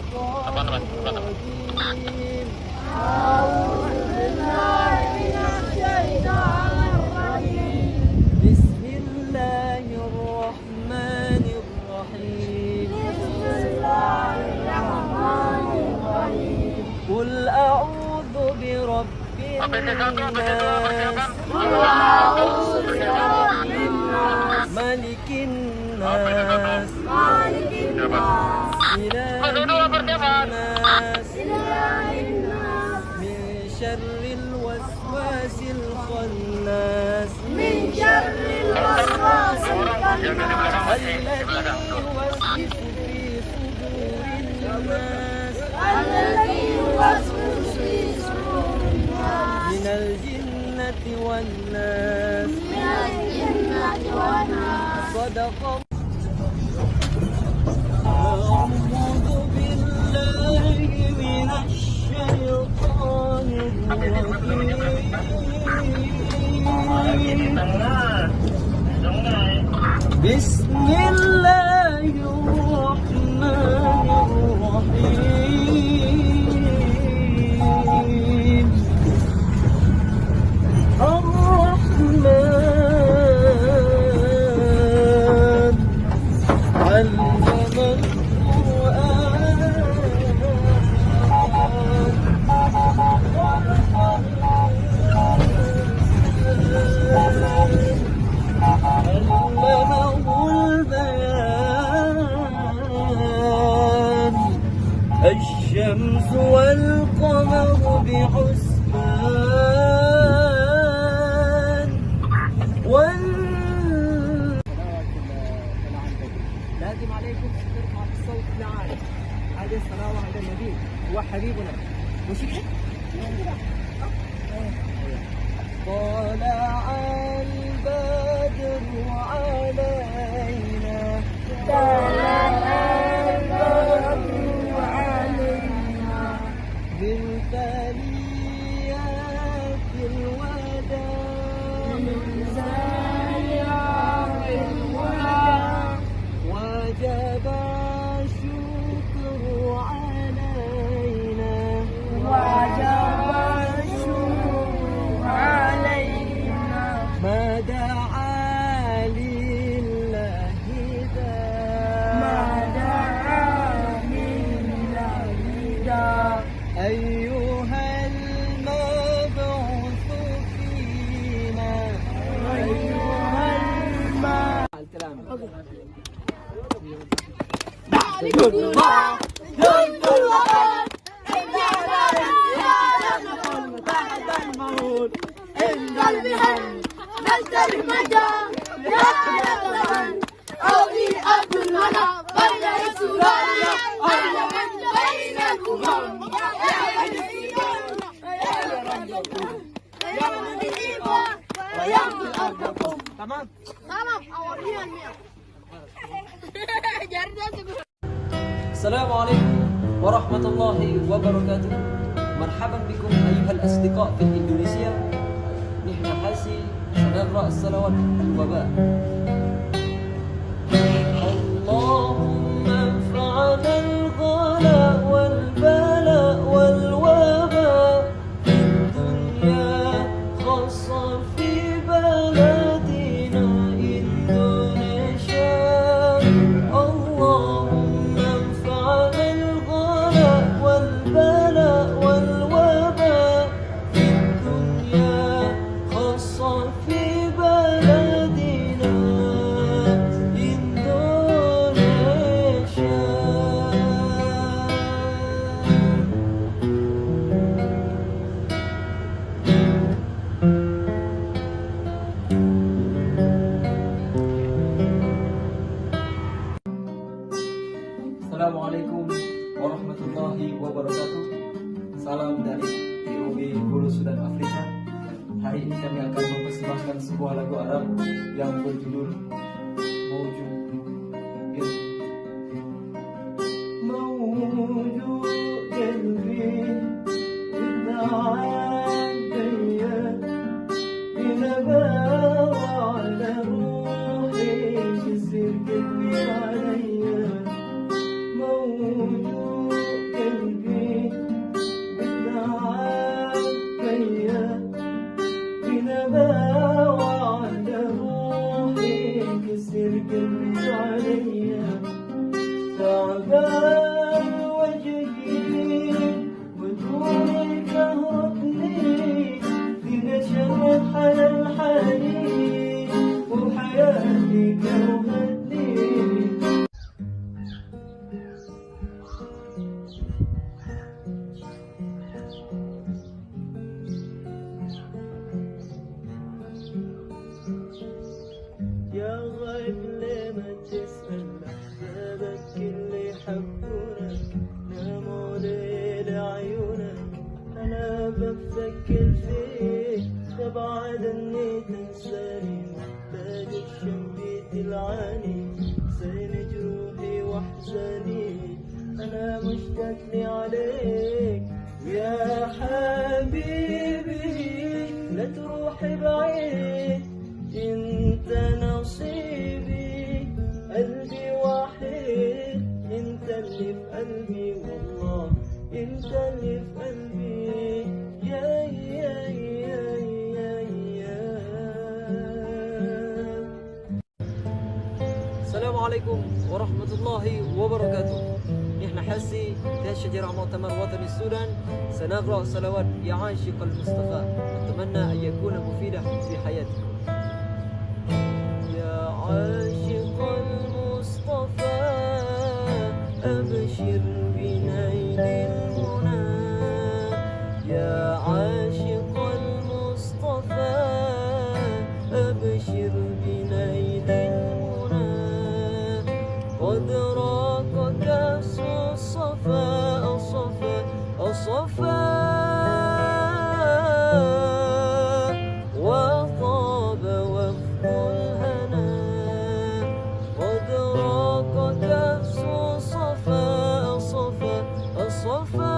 الشيطان الرجيم. أعوذ بالله من الشيطان الرجيم. بسم الله الرحمن الرحيم. بسم الله الرحمن الرحيم. قل أعوذ برب الناس. قل أعوذ برب الناس. ملك الناس. مالك الناس. إله الناس. إله الناس. من شر الوسواس الخناس. من شر الوسواس الخناس. الذي يوسوس في صدور الناس. الذي يوسوس في صدور الناس. من الجنة والناس. من الجنة والناس. صدق. أعوذ بالله من الشيطان الرجيم. بسم الله الرحمن الرحيم. الرحمن علم الشمس والقمر بحسبان لازم عليكم ترفع الصوت العالي. هذه الصلاة على النبي وحبيبنا مش كده؟ طلع البدر علينا. من ثنيات الوداع. وجب الشكر علينا. ما دعا لله ذا. أيها المبعوث فينا. الكلام جند الله جند الله بعد الموت عند المحن نزل المجال يا لطفا أولي عبد المنى بين رسول الله على من بين الأمم يا بني يا بني ويا من أرضكم. تمام. أورينا المياه. السلام عليكم ورحمة الله وبركاته. مرحبا بكم أيها الأصدقاء في إندونيسيا. نحن حاسي سنقرأ الصلوات الوباء. اللهم انفعنا الغلاء والبلاء والوباء في الدنيا خاصة في بلدنا إندونيسيا. اللهم انفعنا الغلاء والبلاء والوباء في الدنيا خاصة في بلدنا إندونيسيا. Assalamualaikum warahmatullahi wabarakatuh. Salam dari POB Hulu Sudan Afrika. Hari ini kami akan mempersembahkan sebuah lagu Arab yang berjudul Mawjud Qalbi Bid'an Diyya Binaba Wa'ala Ruhi Sisir Qalbi Alayya موجود أفكر فيك تبعد عني تنساني محتاج شميت العاني زين جروحي واحزاني أنا مشتاق لي عليك يا حبيبي لا تروح بعيد انت نصيبي قلبي وحيد انت اللي في قلبي والله انت اللي في قلبي يا يا يا يا يا. السلام عليكم ورحمة الله وبركاته. نحن حاسي في الشجرة مؤتمر وطني السودان سنقرأ صلوات يا عاشق المصطفى، أتمنى أن يكون مفيدا في حياتكم. يا عاشق المصطفى أبشر بنيل المنى، يا عاشق المصطفى أبشر بنيل المنى، قد راق كأس الصفا الصفا الصفا وطاب وفد الهنا، قد راق كأس الصفا الصفا الصفا